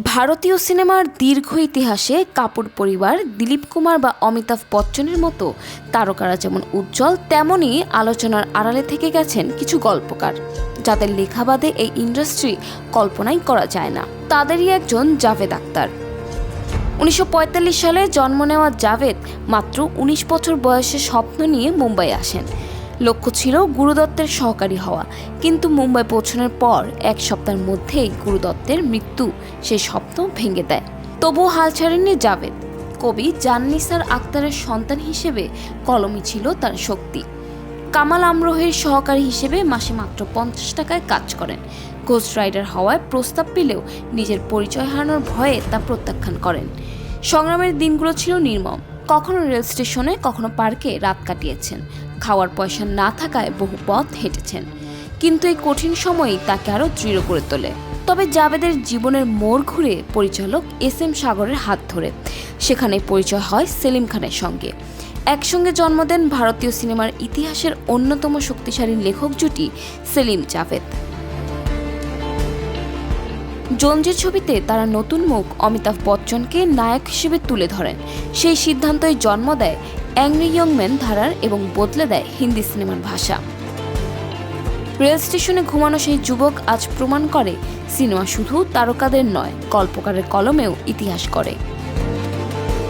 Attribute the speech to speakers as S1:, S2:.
S1: ভারতীয় সিনেমার দীর্ঘ ইতিহাসে কাপুর পরিবার, দিলীপ কুমার বা অমিতাভ বচ্চনের মতো তারকারা যেমন উজ্জ্বল, তেমনই আলোচনার আড়ালে থেকে গেছেন কিছু গল্পকার, যাদের লেখা বাদে এই ইন্ডাস্ট্রি কল্পনাই করা যায় না। তাদেরই একজন জাভেদ আখতার। 1945 সালে জন্ম নেওয়া জাভেদ মাত্র 19 বছর বয়সে স্বপ্ন নিয়ে মুম্বাই আসেন। লক্ষ্য ছিল গুরু দত্তের সহকারী হওয়া, কিন্তু মুম্বাই পৌঁছানোর পর এক সপ্তাহের মধ্যেই গুরু দত্তের মৃত্যু সেই স্বপ্ন ভেঙে দেয়। তবুও হাল ছাড়েননি জাভেদ। কবি জাননিসার আক্তারের সন্তান হিসেবে কলমই ছিল তার শক্তি। কামাল আমরোহের সহকারী হিসেবে মাসে মাত্র 50 টাকায় কাজ করেন। ঘোস্ট রাইডার হওয়ার প্রস্তাব পেলেও নিজের পরিচয় হারানোর ভয়ে তা প্রত্যাখ্যান করেন। সংগ্রামের দিনগুলো ছিল নির্মম। কখনো রেল স্টেশনে, কখনো পার্কে রাত কাটিয়েছেন। খাওয়ার পয়সা না থাকায় বহু পথ হেঁটেছেন, কিন্তু এই কঠিন সময়ই তাকে আরও দৃঢ় করে তোলে। তবে জাভেদের জীবনের মোড় ঘুরে পরিচালক এস.এম. সাগরের হাত ধরে। সেখানে পরিচয় হয় সেলিম খানের সঙ্গে। একসঙ্গে জন্ম দেন ভারতীয় সিনেমার ইতিহাসের অন্যতম শক্তিশালী লেখক জুটি সেলিম জাভেদ। জঞ্জির ছবিতে তারা নতুন মুখ অমিতাভ বচ্চনকে নায়ক হিসেবে তুলে ধরেন। সেই সিদ্ধান্তই জন্ম দেয় অ্যাংরি ইয়ং ম্যান ধারার এবং বদলে দেয় হিন্দি সিনেমার ভাষা। রেল স্টেশনে ঘুমানো সেই যুবক আজ প্রমাণ করে সিনেমা শুধু তারকাদের নয়, গল্পকারের কলমেও ইতিহাস করে।